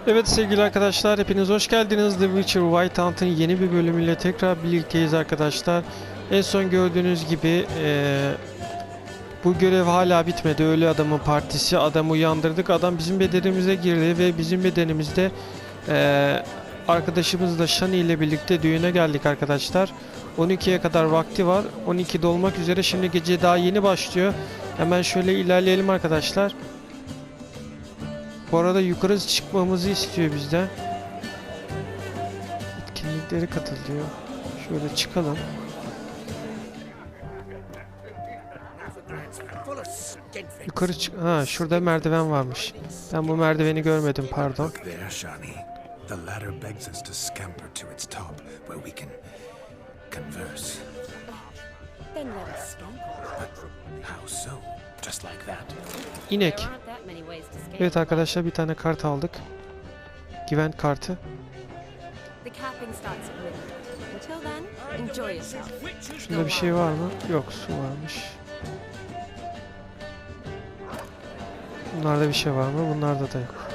Evet sevgili arkadaşlar, hepiniz hoş geldiniz. The Witcher White Hunt'ın yeni bir bölümüyle tekrar birlikteyiz arkadaşlar. En son gördüğünüz gibi bu görev hala bitmedi. Ölü adamın partisi. Adamı uyandırdık. Adam bizim bedenimize girdi ve bizim bedenimizde arkadaşımızla Shani ile birlikte düğüne geldik arkadaşlar. 12'ye kadar vakti var. 12'de olmak üzere. Şimdi gece daha yeni başlıyor. Hemen şöyle ilerleyelim arkadaşlar. Bu arada yukarı çıkmamızı istiyor bizden. Etkinlikleri katıl diyor. Şöyle çıkalım. Yukarı çık... Ha, şurada merdiven varmış. Ben bu merdiveni görmedim, pardon. İnek. Evet arkadaşlar, bir tane kart aldık. Güven kartı. Şurada bir şey var mı? Yok, su varmış. Bunlarda bir şey var mı? Bunlarda da yok.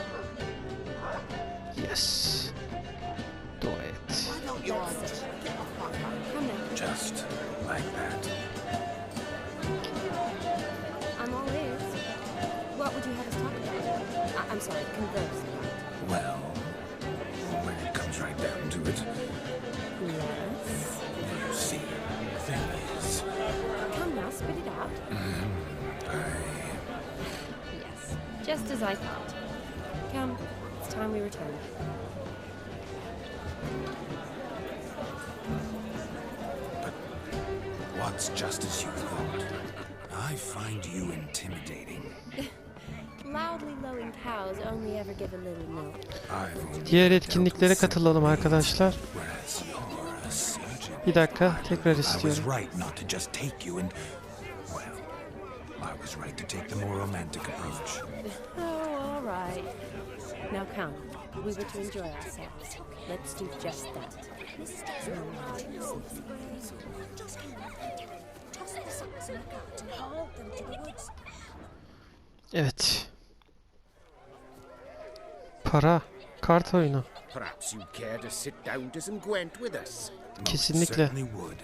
Yes. Do it. Just like that. I'm all ears. What would you have us talk about? I'm sorry, converse. Well, when it comes right down to it, Yes. you see, the thing is, Come now, spit it out. Yes, just as I thought. Come, it's time we return. what's just as you thought? I find you intimidating. Loudly lowing cows only ever give a little milk. I've only Diğer dealt etkinliklere with katılalım simple arkadaşlar. needs, whereas you're a surgeon. Bir dakika, tekrar I was istiyorum. right not to just take you and, well, I was right to take the more romantic approach. Oh, all right. Now come, we were to enjoy ourselves. Let's do just that. Evet. Para. Kart oyunu. Perhaps you'd care to sit down to some Gwent with us. Kesinlikle. Certainly would.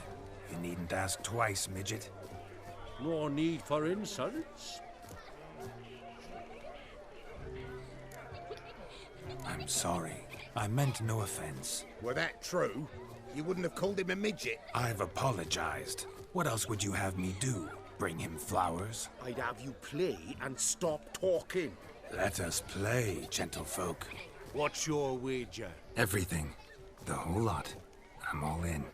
You needn't ask twice, midget. No need for insults. I'm sorry. I meant no offense. Were that true, you wouldn't have called him a midget. I've apologized. What else would you have me do? Bring him flowers? I'd have you play and stop talking. Let us play, gentlefolk. What's your wager? Everything. The whole lot. I'm all in.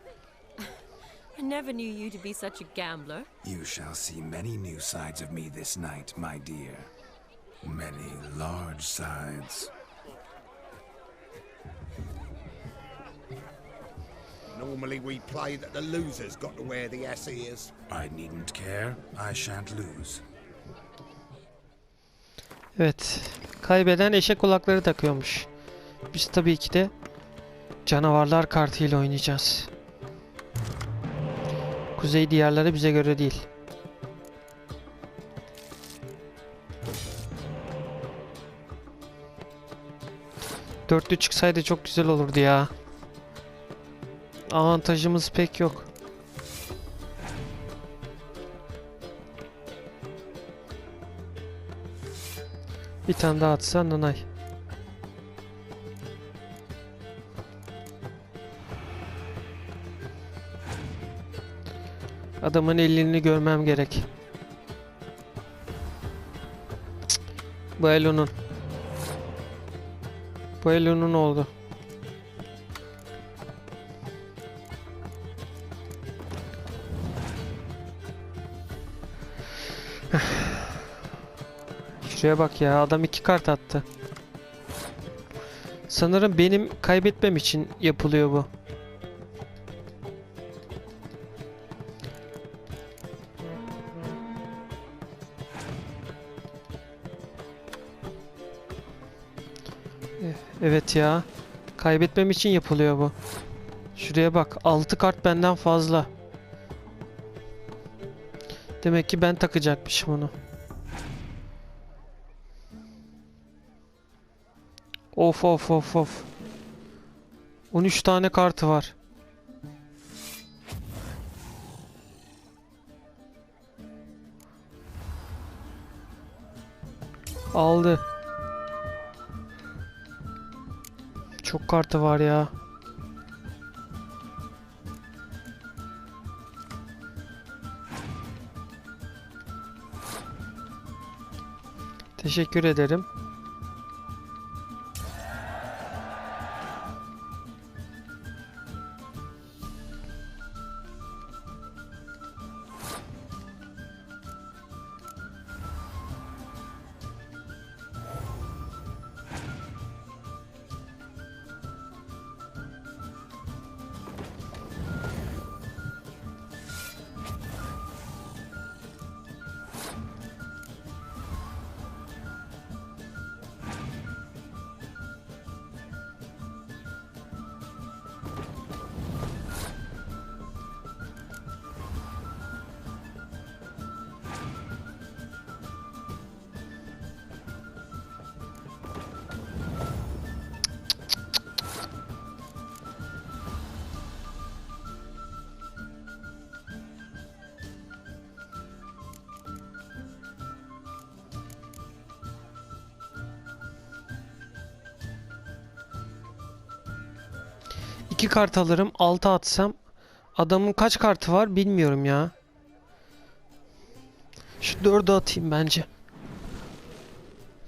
I never knew you to be such a gambler. You shall see many new sides of me this night, my dear. Many large sides. Normally we play that the loser's got to wear the ass ears. I needn't care. I shan't lose. Evet. Kaybeden eşek kulakları takıyormuş. Biz tabii ki de canavarlar kartıyla oynayacağız. Kuzey diyarları bize göre değil. Dörtlü çıksaydı çok güzel olurdu ya. Avantajımız pek yok. Bir tane daha atsan nanay. Adamın elini görmem gerek. Cık. Bu el onun. Bu el onun oldu. Şuraya bak ya, adam 2 kart attı. Sanırım benim kaybetmem için yapılıyor bu. Evet ya. Kaybetmem için yapılıyor bu. Şuraya bak, 6 kart benden fazla. Demek ki ben takacakmışım onu. Of of of of. 13 tane kartı var. Aldı. Çok kartı var ya. Teşekkür ederim. İki kart alırım. 6 atsam. Adamın kaç kartı var bilmiyorum ya. Şu 4'ü atayım bence.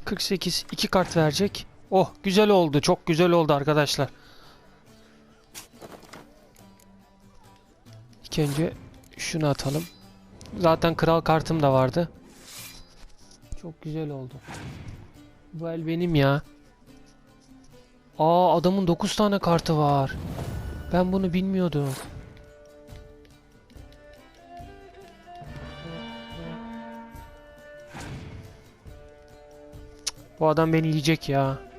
48. 2 kart verecek. Oh, güzel oldu. Çok güzel oldu arkadaşlar. İlk önce şunu atalım. Zaten kral kartım da vardı. Çok güzel oldu. Bu el benim ya. Aa, adamın 9 tane kartı var. Ben bunu bilmiyordum. Bu adam beni yiyecek ya.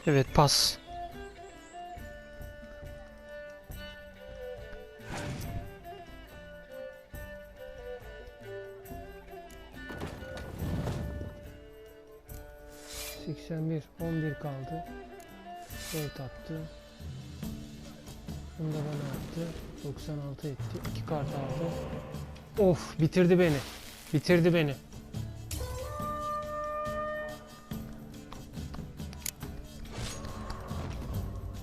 Evet, pas. ...81, 11 kaldı. 4 attı. Bunu da bana attı. 96 etti. 2 kart aldı. Of, bitirdi beni. Bitirdi beni.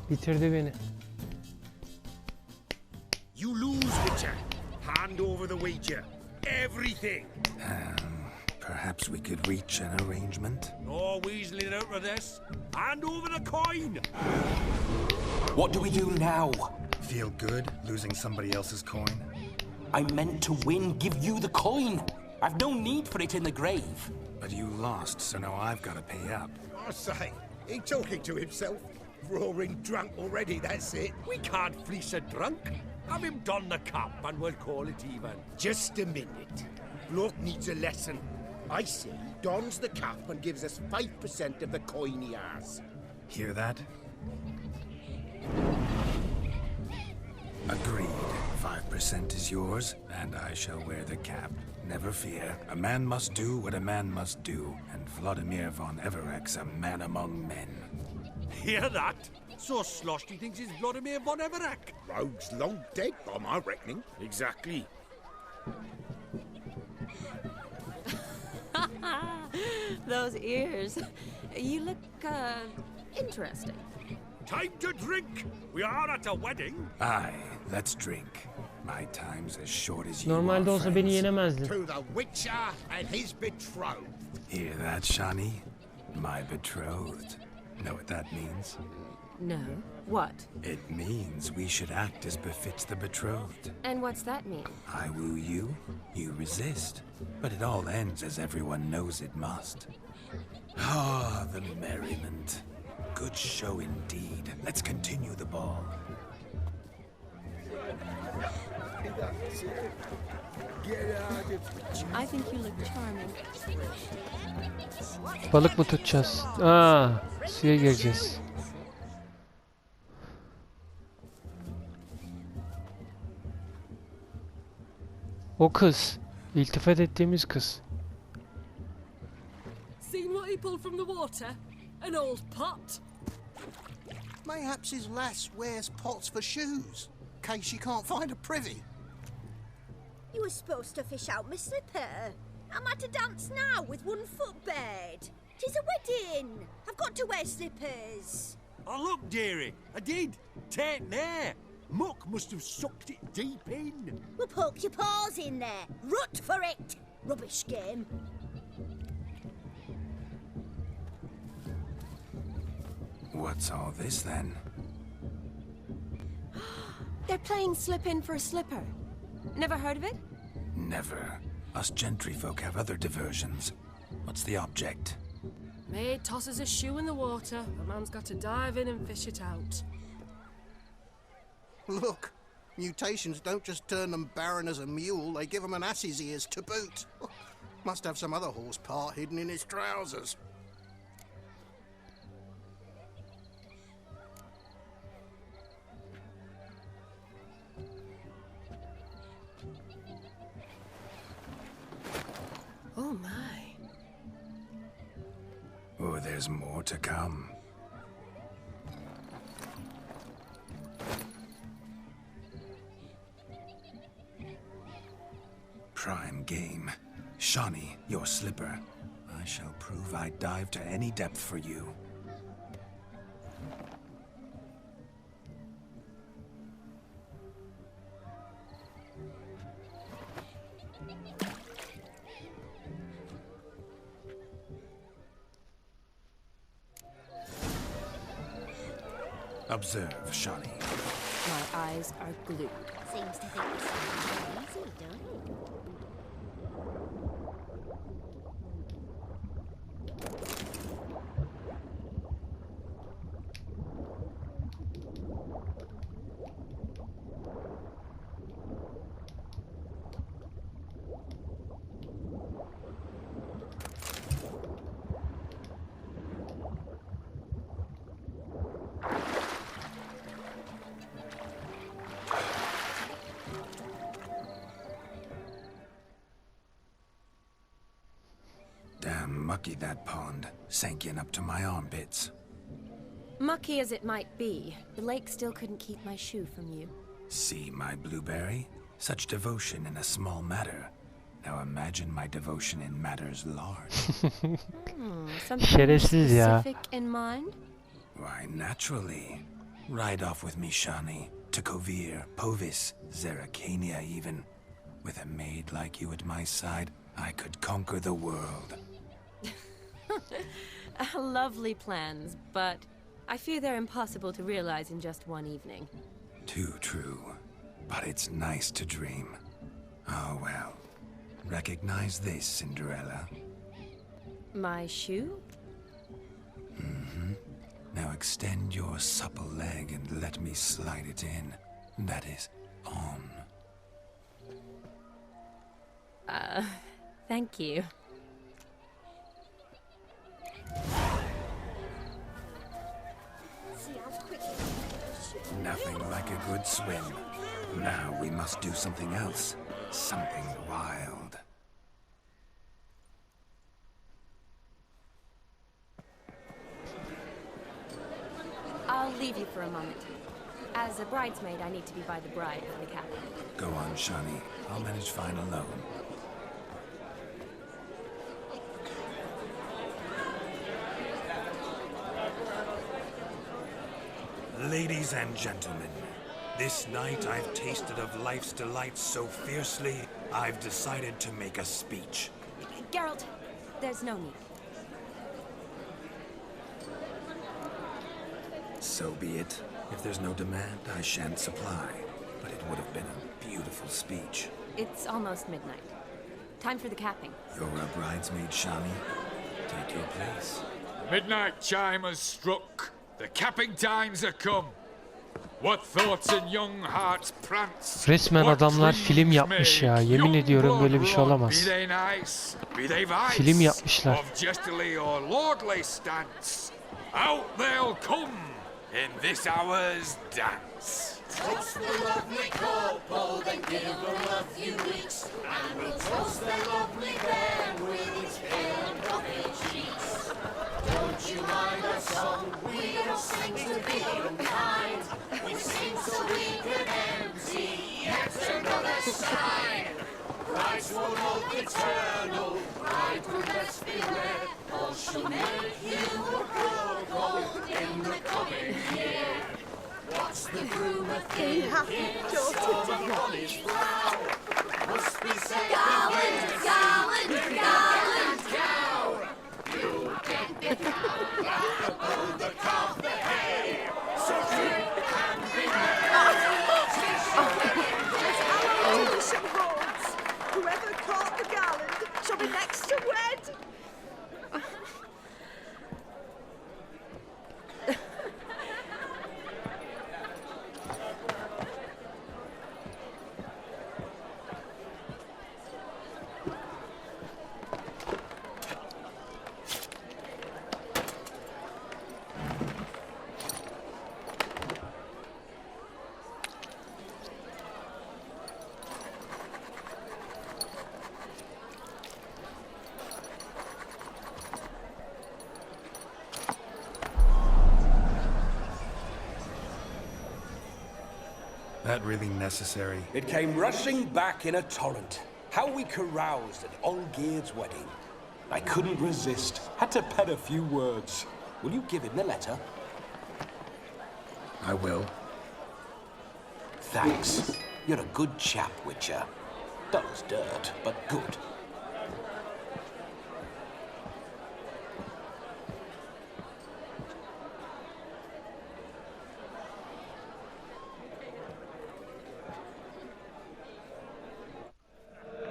Bitirdi beni. You lose, Witcher. Hand over the wager. Everything. Perhaps we could reach an arrangement. No weaseling out of this. Hand over the coin. What do we do now? Feel good losing somebody else's coin? I meant to win, give you the coin. I've no need for it in the grave. But you lost, so now I've got to pay up. I say, he talking to himself. Roaring drunk already, that's it. We can't fleece a drunk. Have him don the cap and we'll call it even. Just a minute. Bloke needs a lesson. I say he dons the cap and gives us 5% of the coin he has. Hear that? Agreed. 5% is yours, and I shall wear the cap. Never fear. A man must do what a man must do, and Vladimir von Everek's a man among men. Hear that? So sloshed he thinks he's Vladimir von Everek. Rogue's long dead, by my reckoning. Exactly. Those ears. You look, interesting. Time to drink. We are at a wedding. Aye, let's drink. My time's as short as you Normalde are, olsa beni friends. yenemezdin. To the Witcher and his betrothed. Hear that, Shani? My betrothed. Know what that means? No. What? It means we should act as befits the betrothed. And what's that mean? I woo you, you resist. But it all ends as everyone knows it must. Ah, the merriment. Good show indeed. Let's continue the ball. Get out of I think you look charming. Balık mı tutacağız? Aa, suya gireceğiz. O kız. İltifat ettiğimiz kız. Seen what he pulled from the water? An old pot. Mayhaps his lass wears pots for shoes, in case she can't find a privy. You were supposed to fish out my slipper. I'm at a dance now with one foot bared. 'Tis a wedding. I've got to wear slippers. Oh, look, dearie, I did. Tain't there. Muck must have sucked it deep in. Well, poke your paws in there. Rut for it. Rubbish game. What's all this then? They're playing slip in for a slipper. Never heard of it? Never. Us gentry folk have other diversions. What's the object? Maid tosses a shoe in the water. A man's got to dive in and fish it out. Look, mutations don't just turn them barren as a mule, they give them an ass's ears to boot. Must have some other horse part hidden in his trousers. Oh my. Oh, there's more to come. Prime game. Shawnee, your slipper. I shall prove I dive to any depth for you. Observe, Shawnee. My eyes are glued. Seems to think it's easy, don't it? Damn mucky that pond. Sank in up to my armpits. Mucky as it might be, the lake still couldn't keep my shoe from you. See my blueberry? Such devotion in a small matter. Now imagine my devotion in matters large. Something Şerefsiz ya. specific in mind? Why, naturally. Ride off with me, Shani. To Kovir, Povis, Zeracania even. With a maid like you at my side, I could conquer the world. Lovely plans, but I fear they're impossible to realize in just one evening. Too true. But it's nice to dream. Oh well. Recognize this, Cinderella. My shoe? Now extend your supple leg and let me slide it in. That is, on. Thank you. See how quick Nothing like a good swim. Now we must do something else. Something wild. I'll leave you for a moment. As a bridesmaid, I need to be by the bride for the cap. Go on, Shani. I'll manage fine alone. Ladies and gentlemen, this night I've tasted of life's delights so fiercely, I've decided to make a speech. Geralt, there's no need. So be it. If there's no demand, I shan't supply. But it would have been a beautiful speech. It's almost midnight. Time for the capping. You're a bridesmaid, Shani. Take your place. Midnight chime has struck. The capping times are come. What thoughts in young hearts prance? Resmen adamlar film yapmış ya. Yemin ediyorum böyle bir şey olamaz. Be they nice, be they vice, Film yapmışlar. of jestily or lordly stance, out they'll come in this hour's dance. Toast the lovely couple, then give them a few weeks, and we'll toast the lovely bear with its pale and puffy cheeks. Don't you mind our song? We don't sing to be unkind. We sing so we can empty yet another shrine. Brides will hope eternal, bride will best beware, or she'll make you a cuckold in the coming year. What's the groom a thinking? Storm on his brow. Must be said Garland, Garland, Garland. cow. You get the cow, laugh the calf, the hay. So drink and be merry. Tradition holds. Whoever caught the garland shall be next to wed. That really necessary? It came rushing back in a torrent. How we caroused at Olgierd's wedding. I couldn't resist. Had to pen a few words. Will you give him the letter? I will. Thanks. You're a good chap, Witcher. Dull as dirt, but good.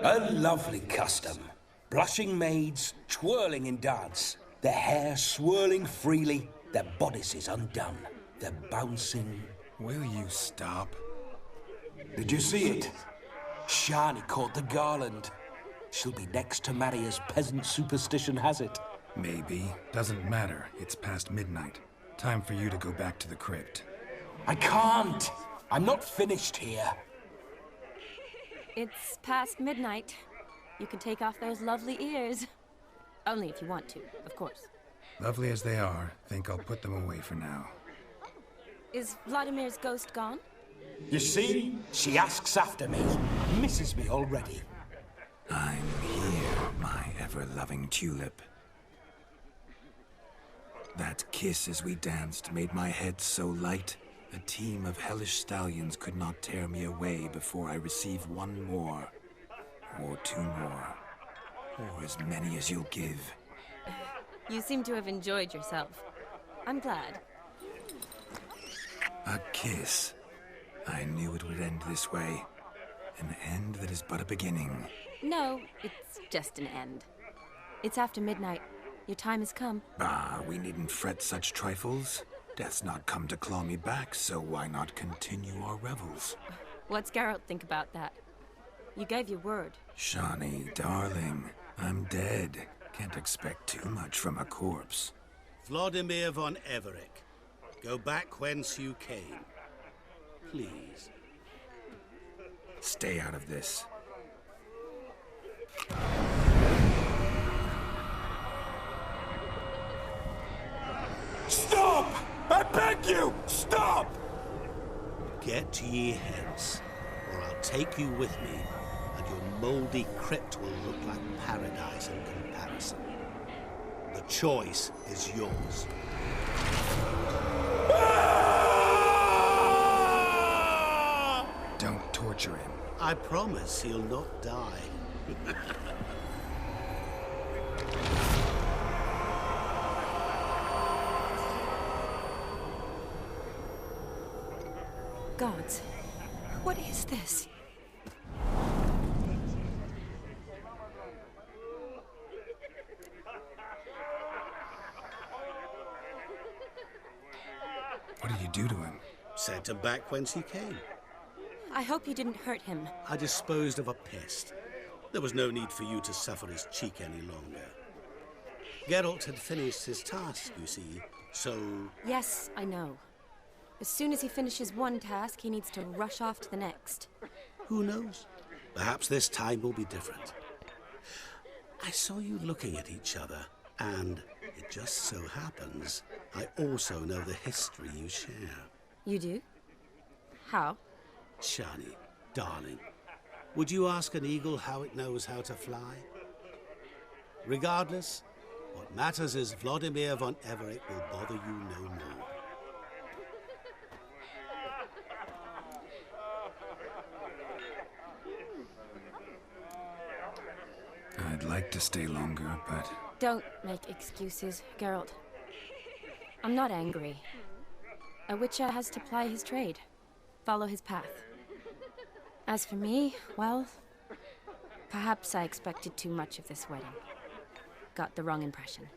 A lovely custom. Blushing maids twirling in dance, their hair swirling freely, their bodices undone, their bouncing. Will you stop? Did you see it? Shani caught the garland. She'll be next to marry as peasant superstition has it. Maybe. Doesn't matter. It's past midnight. Time for you to go back to the crypt. I can't. I'm not finished here. It's past midnight. You can take off those lovely ears. Only if you want to, of course. Lovely as they are, think I'll put them away for now. Is Vladimir's ghost gone? You see? She asks after me. Misses me already. I'm here, my ever-loving tulip. That kiss as we danced made my head so light. A team of hellish stallions could not tear me away before I receive one more. Or two more. Or as many as you'll give. You seem to have enjoyed yourself. I'm glad. A kiss. I knew it would end this way. An end that is but a beginning. No, it's just an end. It's after midnight. Your time has come. Ah, we needn't fret such trifles. Death's not come to claw me back, so why not continue our revels? What's Geralt think about that? You gave your word. Shani, darling, I'm dead. Can't expect too much from a corpse. Vladimir von Everick, go back whence you came. Please. Stay out of this. Stop! I beg you! Stop! Get ye hence, or I'll take you with me, and your mouldy crypt will look like paradise in comparison. The choice is yours. Don't torture him. I promise he'll not die. Gods, what is this? What did you do to him? Sent him back whence he came. I hope you didn't hurt him. I disposed of a pest. There was no need for you to suffer his cheek any longer. Geralt had finished his task, you see, so... Yes, I know. As soon as he finishes one task, he needs to rush off to the next. Who knows? Perhaps this time will be different. I saw you looking at each other, and it just so happens I also know the history you share. You do? How? Shani, darling, would you ask an eagle how it knows how to fly? Regardless, what matters is Vladimir von Everett will bother you no more. I'd like to stay longer, but... Don't make excuses, Geralt. I'm not angry. A witcher has to ply his trade, follow his path. As for me, well, perhaps I expected too much of this wedding. Got the wrong impression.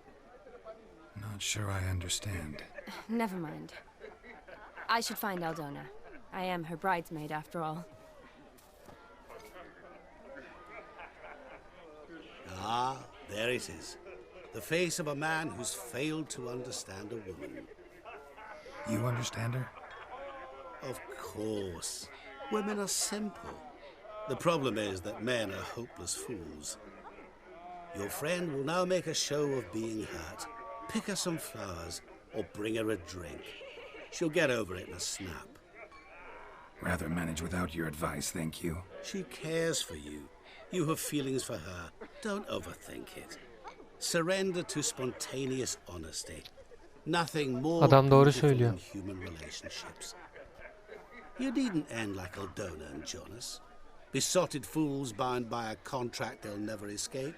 Not sure I understand. Never mind. I should find Aldona. I am her bridesmaid, after all. Ah, there it is. The face of a man who's failed to understand a woman. You understand her? Of course. Women are simple. The problem is that men are hopeless fools. Your friend will now make a show of being hurt. Pick her some flowers, or bring her a drink. She'll get over it in a snap. Rather manage without your advice, thank you. She cares for you. You have feelings for her. Don't overthink it. Surrender to spontaneous honesty. Nothing more Adam doğru beautiful söylüyor. than human relationships. You needn't end like Aldona and Jonas. Besotted fools bound by a contract they'll never escape.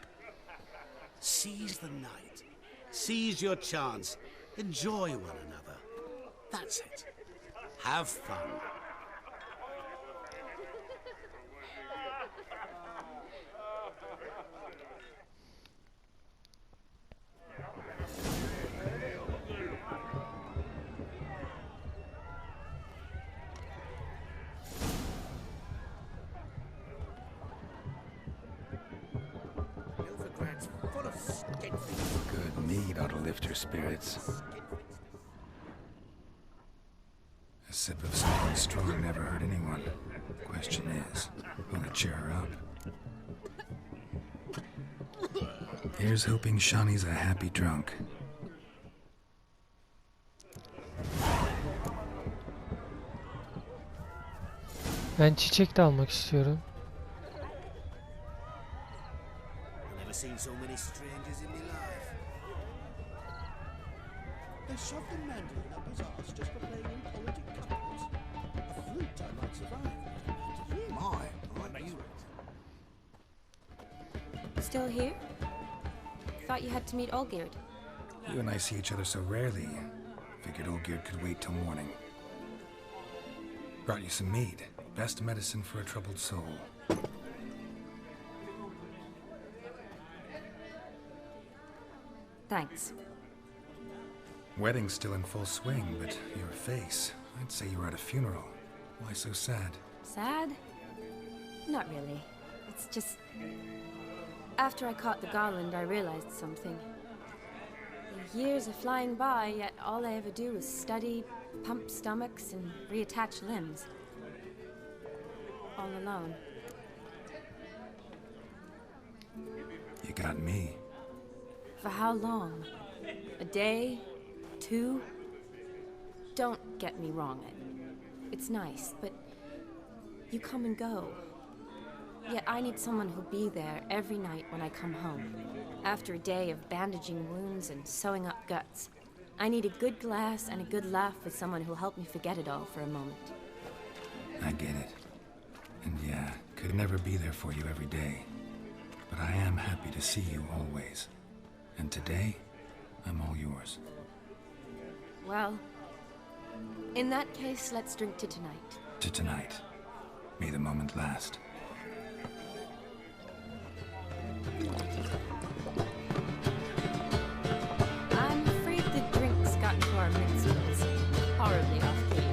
Seize the night. Seize your chance. Enjoy one another. That's it. Have fun. Good mead ought to lift her spirits. A sip of something strong never hurt anyone. Question is, will it cheer her up? Here's hoping Shani's a happy drunk. Ben çiçek de almak istiyorum. Never seen so many strangers in my life. They shoved the mandolin up his arse just for playing impolitic couples. A flute I might survive. I knew it. Still here? Thought you had to meet Olgierd. You and I see each other so rarely. Figured Olgierd could wait till morning. Brought you some mead. Best medicine for a troubled soul. Thanks. Wedding's still in full swing, but your face, I'd say you were at a funeral. Why so sad? Sad? Not really. It's just... After I caught the garland, I realized something. The years are flying by, yet all I ever do is study, pump stomachs, and reattach limbs. All alone. You got me. For how long? A day? 2? Don't get me wrong. It's nice, but you come and go. Yet I need someone who'll be there every night when I come home. After a day of bandaging wounds and sewing up guts, I need a good glass and a good laugh with someone who'll help me forget it all for a moment. I get it. And yeah, could never be there for you every day. But I am happy to see you always. And today, I'm all yours. Well, in that case, let's drink to tonight. To tonight. May the moment last. I'm afraid the drinks got into our minstrels. Horribly off-key.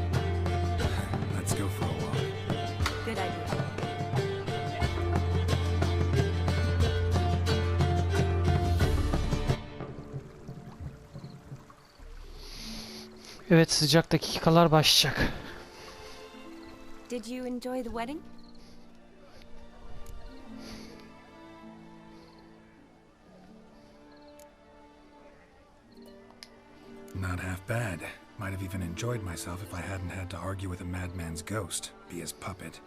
Evet, sıcak dakikalar başlayacak. Did you enjoy the wedding? Not half bad. Might have even enjoyed myself if I hadn't had to argue with a madman's ghost, be his puppet.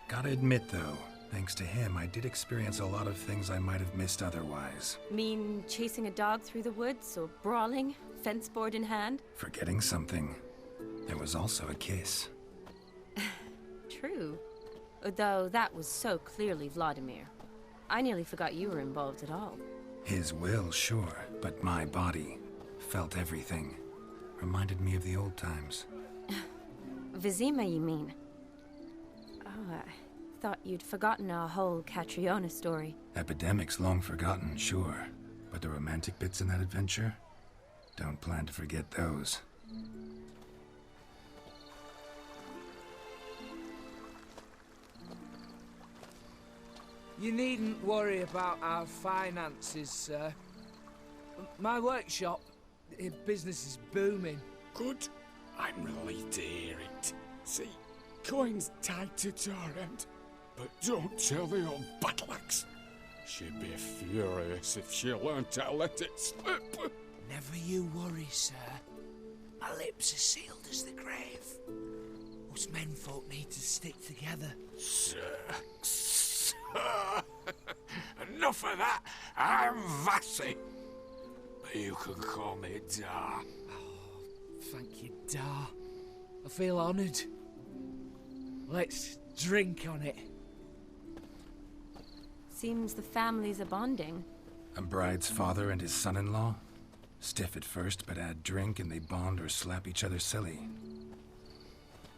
Gotta admit, though, thanks to him, I did experience a lot of things I might have missed otherwise. Mean chasing a dog through the woods or brawling, fence board in hand? Forgetting something. There was also a kiss. True. Though that was so clearly Vladimir. I nearly forgot you were involved at all. His will, sure, but my body felt everything. Reminded me of the old times. Vizima, you mean? Oh, I thought you'd forgotten our whole Catriona story. Epidemics long forgotten, sure. But the romantic bits in that adventure? Don't plan to forget those. You needn't worry about our finances, sir. My workshop, business is booming. Good. I'm relieved to hear it. See, coin's tied to Torrent, but don't tell the old battleaxe. She'd be furious if she learned to let it slip. Never you worry, sir. My lips are sealed as the grave. Us menfolk need to stick together. Sir. Enough of that. I'm Vassy. But you can call me Dar. Oh, thank you, Dar. I feel honoured. Let's drink on it. Seems the families are bonding. A bride's father and his son-in-law? Stiff at first, but add drink and they bond or slap each other silly.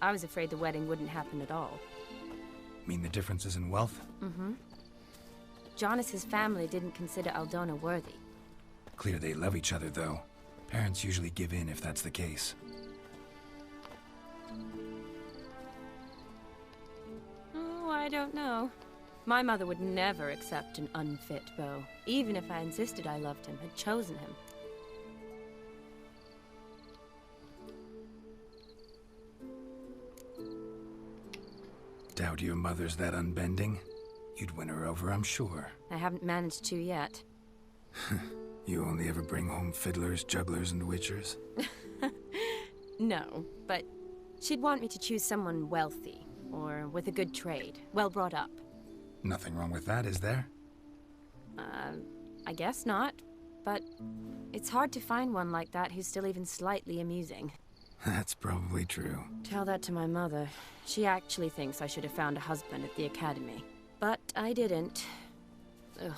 I was afraid the wedding wouldn't happen at all. Mean the differences in wealth? Mm-hmm. Jonas's family didn't consider Aldona worthy. Clear they love each other, though. Parents usually give in if that's the case. Oh, I don't know. My mother would never accept an unfit beau, even if I insisted I loved him, had chosen him. Doubt your mother's that unbending? You'd win her over, I'm sure. I haven't managed to yet. You only ever bring home fiddlers, jugglers, and witchers? No, but she'd want me to choose someone wealthy, or with a good trade, well brought up. Nothing wrong with that, is there? I guess not, but it's hard to find one like that who's still even slightly amusing. That's probably true. Tell that to my mother. She actually thinks I should have found a husband at the academy. But I didn't. Ugh.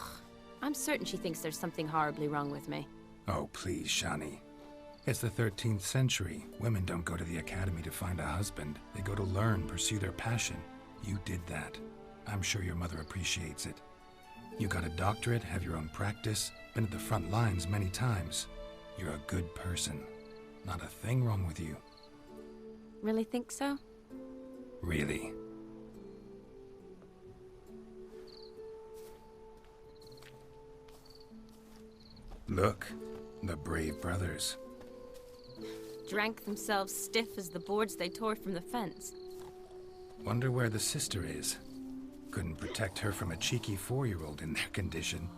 I'm certain she thinks there's something horribly wrong with me. Oh, please, Shani. It's the 13th century. Women don't go to the academy to find a husband. They go to learn, pursue their passion. You did that. I'm sure your mother appreciates it. You got a doctorate, have your own practice, been at the front lines many times. You're a good person. Not a thing wrong with you. Really think so? Really. Look, the brave brothers. Drank themselves stiff as the boards they tore from the fence. Wonder where the sister is. Couldn't protect her from a cheeky 4-year-old in their condition.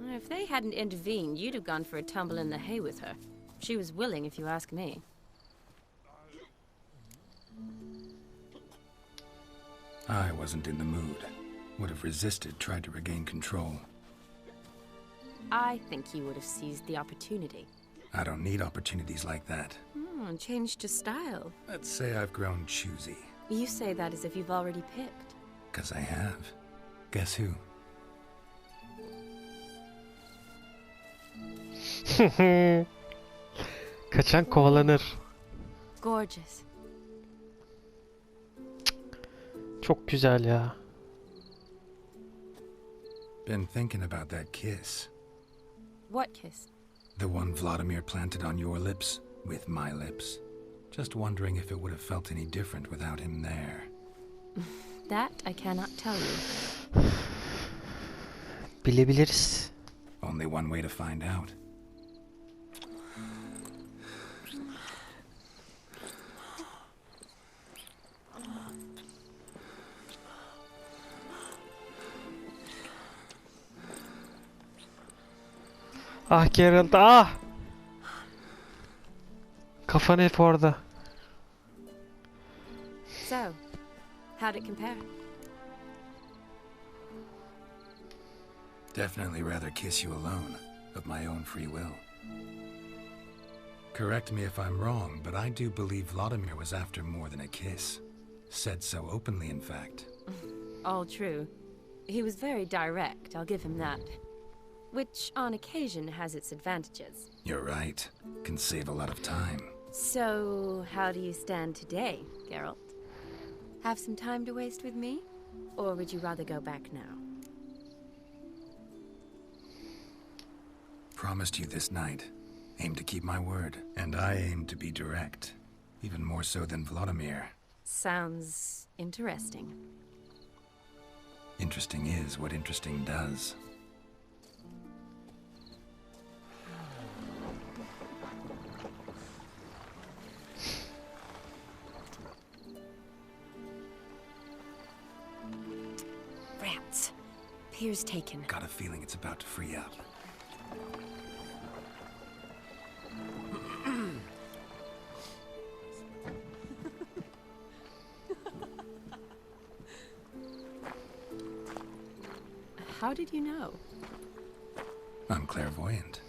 If they hadn't intervened, you'd have gone for a tumble in the hay with her. She was willing, if you ask me. I wasn't in the mood. Would have resisted, tried to regain control. I think you would have seized the opportunity. I don't need opportunities like that. Changed your style. Let's say I've grown choosy. You say that as if you've already picked. 'Cause I have. Guess who? Kaçan kovalanır. Gorgeous. Çok güzel ya. Been thinking about that kiss. What kiss? The one Vladimir planted on your lips, with my lips. Just wondering if it would have felt any different without him there. That I cannot tell you. Bilebiliriz. Only one way to find out. Ah Geralt ah! Kafan hep orada. So, how'd it compare? Definitely rather kiss you alone, of my own free will. Correct me if I'm wrong, but I do believe Vladimir was after more than a kiss. Said so openly, in fact. All true. He was very direct, I'll give him that. Which, on occasion, has its advantages. You're right. Can save a lot of time. So, how do you stand today, Geralt? Have some time to waste with me? Or would you rather go back now? Promised you this night. Aim to keep my word. And I aim to be direct. Even more so than Vladimir. Sounds interesting. Interesting is what interesting does. Rats. Pier's taken. Got a feeling it's about to free up. How did you know? I'm clairvoyant.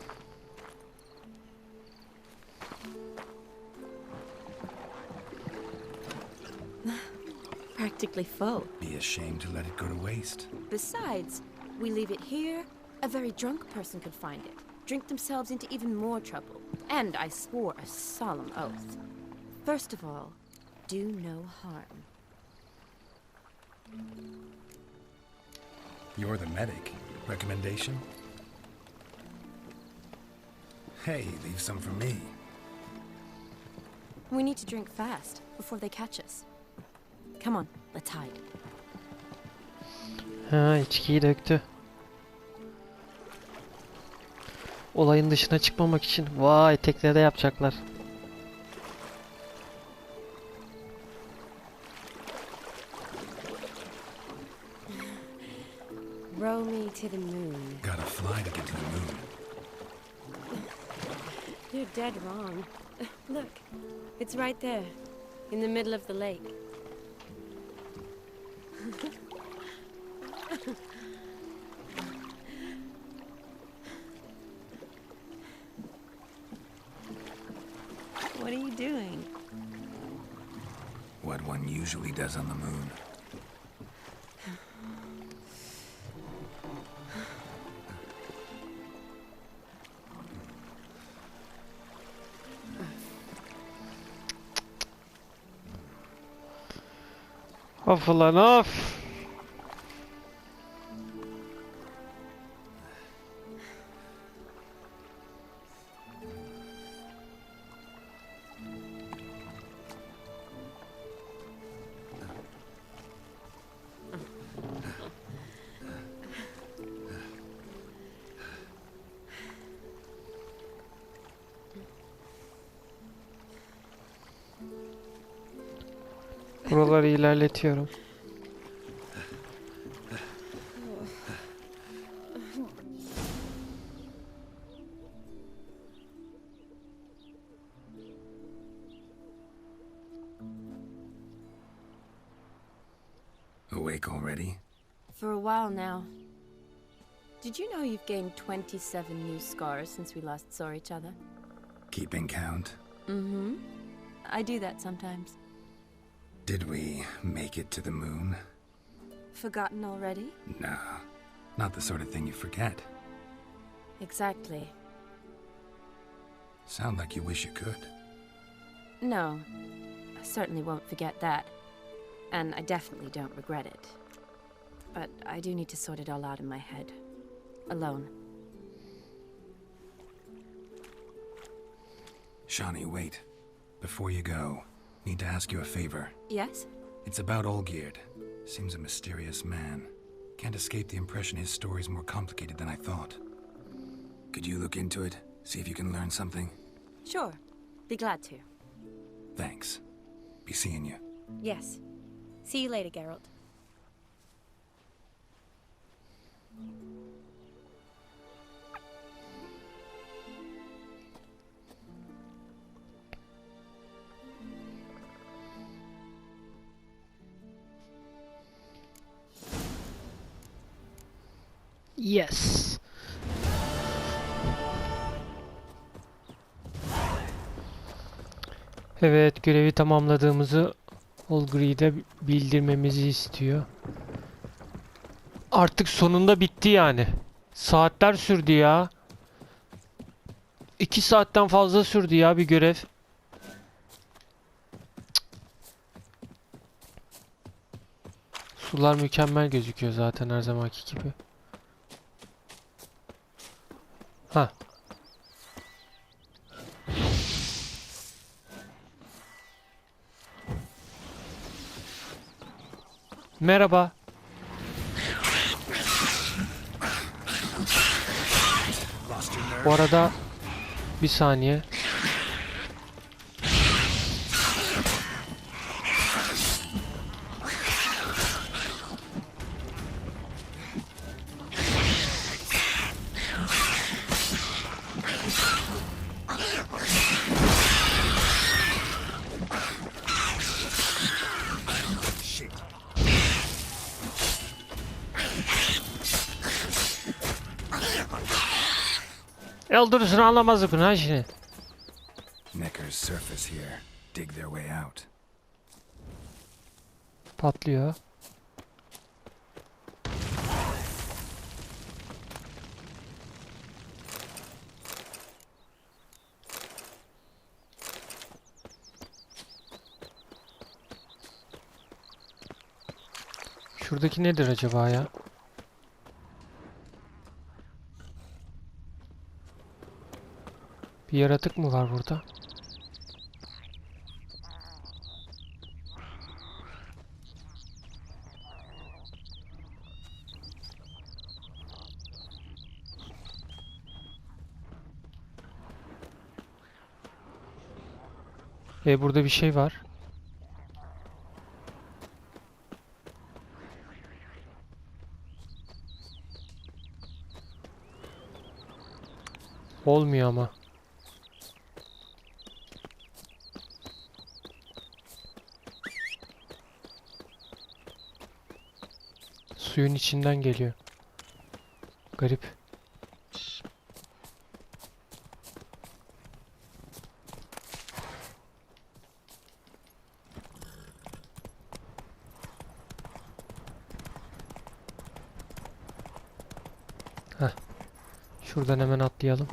Practically full. Be ashamed to let it go to waste. Besides, we leave it here, a very drunk person could find it, drink themselves into even more trouble. And I swore a solemn oath. First of all, do no harm. You're the medic. Recommendation? Hey, leave some for me. We need to drink fast, before they catch us. Come on, let's hide. Ha, içkiyi döktü. Olayın dışına çıkmamak için. Vay, teknede yapacaklar. Row me to the moon. Gotta fly to get to the moon. You're dead wrong. Look, it's right there, in the middle of the lake. What are you doing? What one usually does on the moon. Of ulan of. Buraları ilerletiyorum. Awake already? For a while now. Did you know you've gained 27 new scars since we last saw each other? Keeping count? Mm-hmm. I do that sometimes. Did we make it to the moon? Forgotten already? Nah, not the sort of thing you forget. Exactly. Sound like you wish you could. No, I certainly won't forget that. And I definitely don't regret it. But I do need to sort it all out in my head. Alone. Shani, wait. Before you go, need to ask you a favor. Yes? It's about Olgierd. Seems a mysterious man. Can't escape the impression his story's more complicated than I thought. Could you look into it? See if you can learn something? Sure. Be glad to. Thanks. Be seeing you. Yes. See you later, Geralt. Yes. Evet, görevi tamamladığımızı Olgri'de bildirmemizi istiyor. Artık sonunda bitti yani. Saatler sürdü ya. 2 saatten fazla sürdü ya bir görev. Sular mükemmel gözüküyor zaten her zamanki gibi. Ha. Merhaba. Bu arada bir saniye. Öldürürsün anlamazdık bunu ha şimdi. Neckar's surface here. Dig their way out. Patlıyor. Şuradaki nedir acaba ya? Bir yaratık mı var burada? Burada bir şey var. Olmuyor ama. Suyun içinden geliyor. Garip. Heh. Şuradan hemen atlayalım.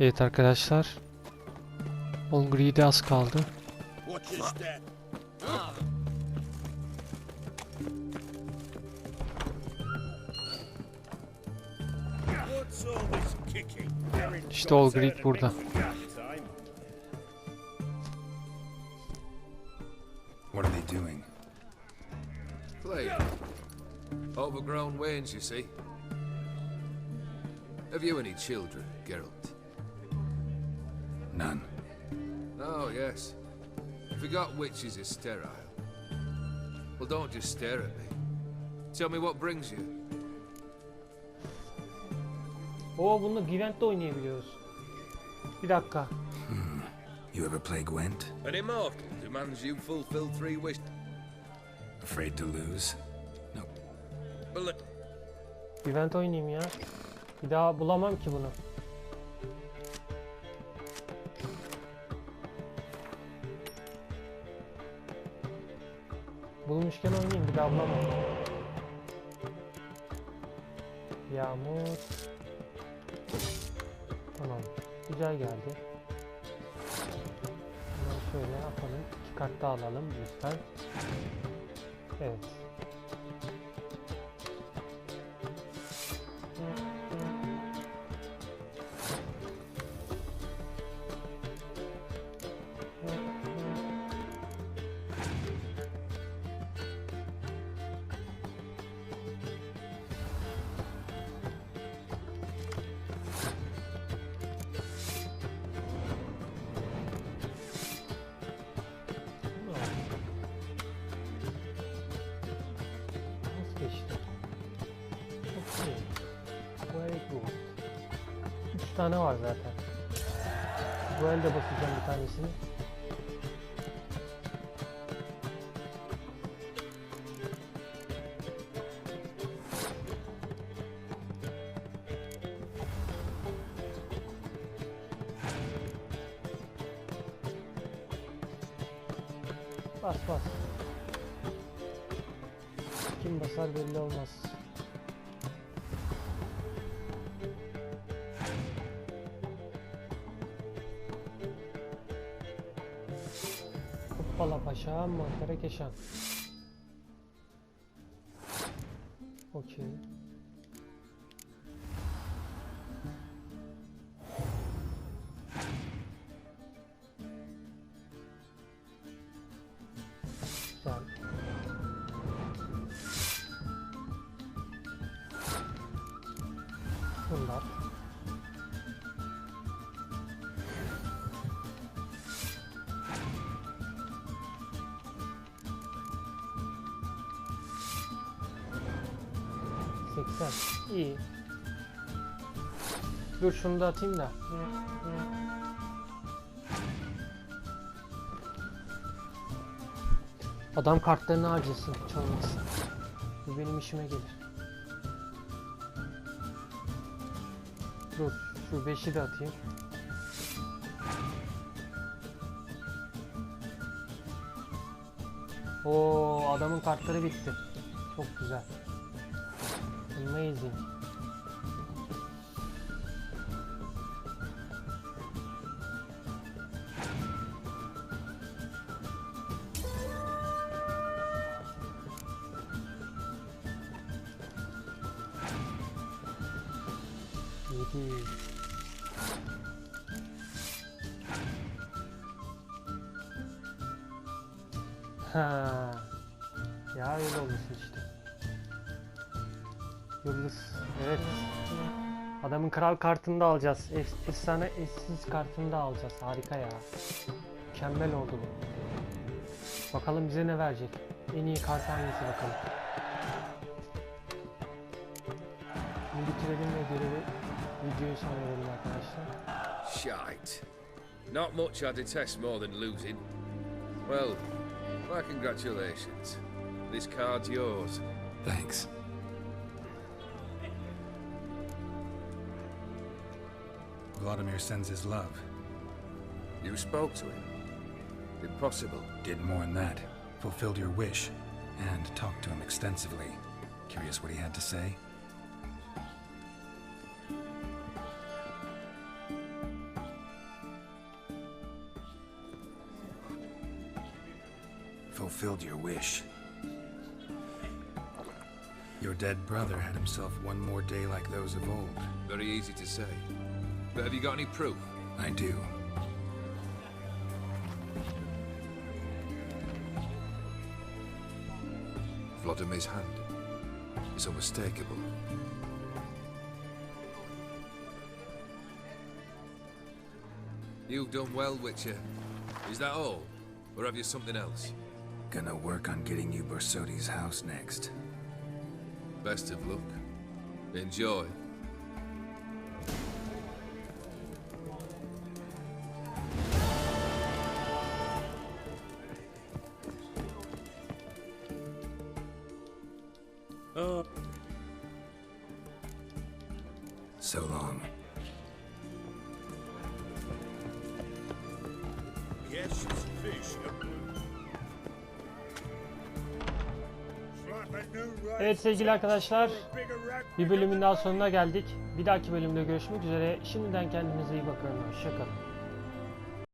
Evet arkadaşlar. Olgri'de az kaldı. İşte Olgrid burada. What are they doing? Playing. Overgrown wains, you see. Have you any children, Geralt? None. Oh, yes. Forgot witches are sterile. Well, don't just stare at me. Tell me what brings you. Oo, bunu Gwent'te oynayabiliyoruz. Bir dakika. You ever play Gwent? An immortal demands you fulfill 3 wishes. Afraid to lose? No. Well, Gwent oynayayım ya. Bir daha bulamam ki bunu. Bulmuşken oynayayım, bir daha bulamam. Yağmur. Tamam. Güzel geldi. Hemen şöyle yapalım. 2 kart daha alalım lütfen. Evet. 3 tane var zaten. Bu elde basacağım bir tanesini. Bas bas. Kim basar belli olmaz. Hoppala paşa, mantara keşan. Okey. Güzel. Bunlar. İyi. Dur şunu da atayım da. Adam kartlarını harcasın hiç olmazsa. Bu benim işime gelir. Dur şu 5'i de atayım. Oo, adamın kartları bitti. Çok güzel. Amazing. Yedi. Ha. Ya öyle olmuş işte. Yıldız. Evet. Adamın kral kartını da alacağız. Efsane eşsiz kartını da alacağız. Harika ya. Mükemmel oldu bu. Bakalım bize ne verecek. En iyi kart hangisi bakalım. Bunu bitirelim ve görevi videoyu sona verelim arkadaşlar. Shite. Not much I detest more than losing. Well, my congratulations. This card's yours. Thanks. Vladimir sends his love. You spoke to him? Impossible. Did more than that. Fulfilled your wish. And talked to him extensively. Curious what he had to say? Fulfilled your wish. Your dead brother had himself one more day like those of old. Very easy to say. But have you got any proof? I do. Vladimir's hand. It's unmistakable. You've done well, Witcher. Is that all? Or have you something else? Gonna work on getting you Borsodi's house next. Best of luck. Enjoy. So long. Yes, it's fish. Evet sevgili arkadaşlar, bir bölümün daha sonuna geldik. Bir dahaki bölümde görüşmek üzere. Şimdiden kendinize iyi bakın. Hoşça kalın.